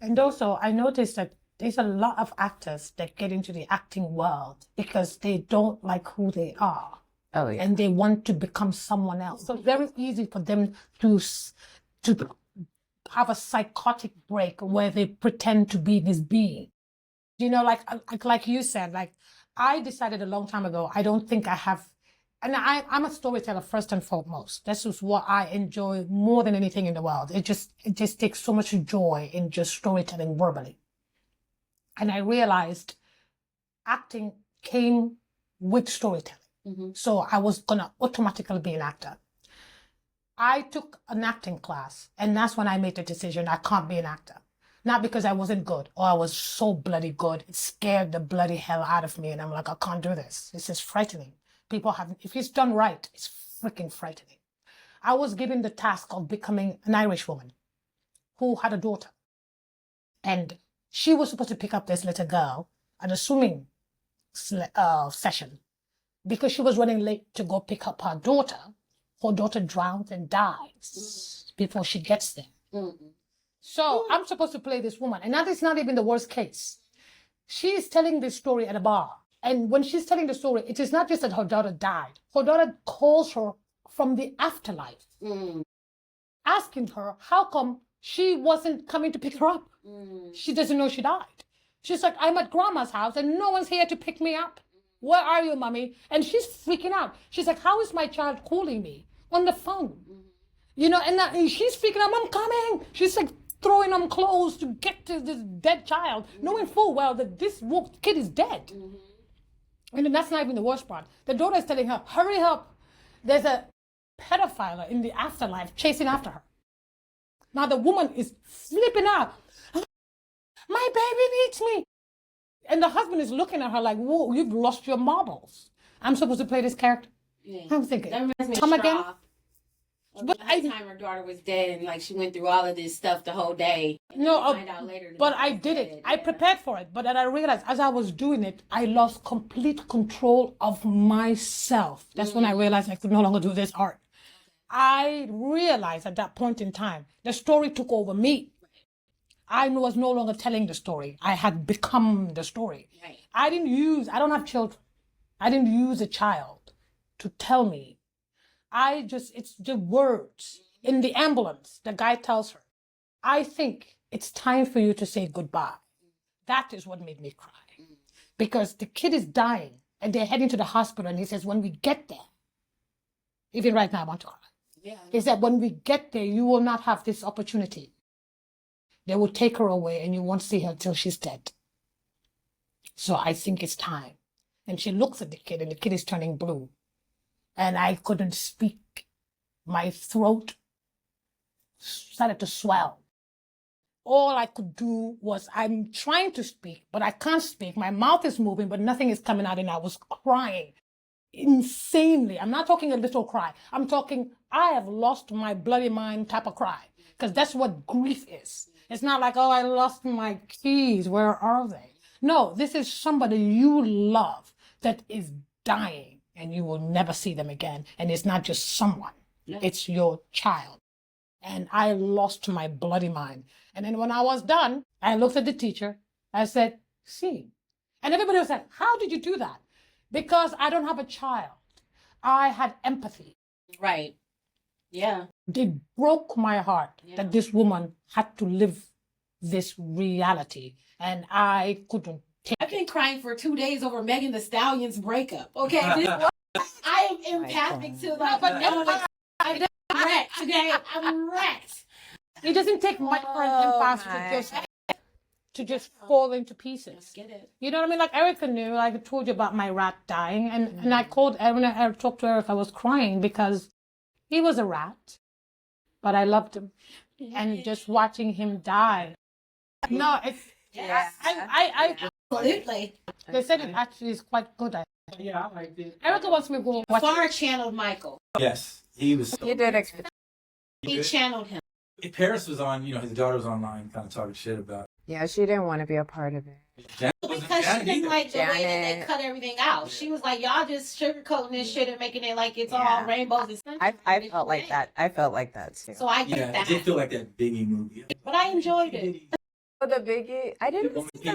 And also, I noticed that there's a lot of actors that get into the acting world because they don't like who they are. Oh, yeah. And they want to become someone else. So it's very easy for them to have a psychotic break where they pretend to be this being. You know, like you said, like I decided a long time ago, I don't think I have, and I'm a storyteller first and foremost. This is what I enjoy more than anything in the world. It just takes so much joy in just storytelling verbally. And I realized acting came with storytelling. So I was gonna automatically be an actor. I took an acting class, and that's when I made the decision I can't be an actor. Not because I wasn't good or I was so bloody good. It scared the bloody hell out of me. And I'm like, I can't do this. This is frightening. People have, if it's done right, it's freaking frightening. I was given the task of becoming an Irish woman who had a daughter. And she was supposed to pick up this little girl at a swimming session. Because she was running late to go pick up her daughter drowns and dies before she gets there. So I'm supposed to play this woman. And that is not even the worst case. She is telling this story at a bar. And when she's telling the story, it is not just that her daughter died. Her daughter calls her from the afterlife, asking her how come she wasn't coming to pick her up. She doesn't know she died. She's like, I'm at grandma's house and no one's here to pick me up. Where are you, mommy? And she's freaking out. She's like, how is my child calling me on the phone? You know, and she's freaking out, Mom, coming. She's like throwing on clothes to get to this dead child, knowing full well that this kid is dead. And then that's not even the worst part. The daughter is telling her, hurry up. There's a pedophile in the afterlife chasing after her. Now the woman is flipping out. My baby needs me. And the husband is looking at her like, whoa, you've lost your marbles. I'm supposed to play this character? Yeah. I'm thinking, that reminds me come of again? But the time her daughter was dead and like she went through all of this stuff the whole day. No, find out later but I did it. I prepared for it. But then I realized as I was doing it, I lost complete control of myself. That's when I realized I could no longer do this art. I realized at that point in time, the story took over me. I was no longer telling the story. I had become the story. Right. I don't have children. I didn't use a child to tell me. It's the words. In the ambulance, the guy tells her, I think it's time for you to say goodbye. That is what made me cry. Because the kid is dying and they're heading to the hospital and he says, when we get there, even right now I want to cry. Yeah. He said, when we get there, you will not have this opportunity. They will take her away and you won't see her till she's dead. So I think it's time. And she looks at the kid and the kid is turning blue. And I couldn't speak. My throat started to swell. All I could do was, I'm trying to speak, but I can't speak. My mouth is moving, but nothing is coming out and I was crying insanely. I'm not talking a little cry. I'm talking, I have lost my bloody mind type of cry. Because that's what grief is. It's not like, oh, I lost my keys. Where are they? No, this is somebody you love that is dying and you will never see them again. And it's not just someone. Yeah. It's your child. And I lost my bloody mind. And then when I was done, I looked at the teacher. I said, see. And everybody was like, how did you do that? Because I don't have a child. I had empathy. Right. Yeah. It broke my heart that this woman had to live this reality, and I couldn't take I've been crying for 2 days over Megan Thee Stallion's breakup. Okay, I am empathic to like, but I'm wrecked today. I'm wrecked. It doesn't take much for an empath to just fall into pieces. Get it? You know what I mean? Like Erica knew, like I told you about my rat dying, and I called when I talked to Erica, I was crying because he was a rat, but I loved him. And just watching him die. No, it's, Absolutely. They said it actually is quite good. Yeah, I liked it. Erica wants me to go watch Far it. channeled Michael. Yes, he was. You did it. He channeled him. Paris was on, his daughter was online kind of talking shit about Yeah, she didn't want to be a part of it. Janet. Wasn't Because she Janet didn't either. like the way that they Janet. cut everything out. She was like, y'all just sugarcoating this shit and making it like it's all Yeah. rainbows and sunshine. I felt like that. I felt like that too. So I get Yeah, it that. did feel like that Biggie movie. But I enjoyed it. The biggie. I didn't see the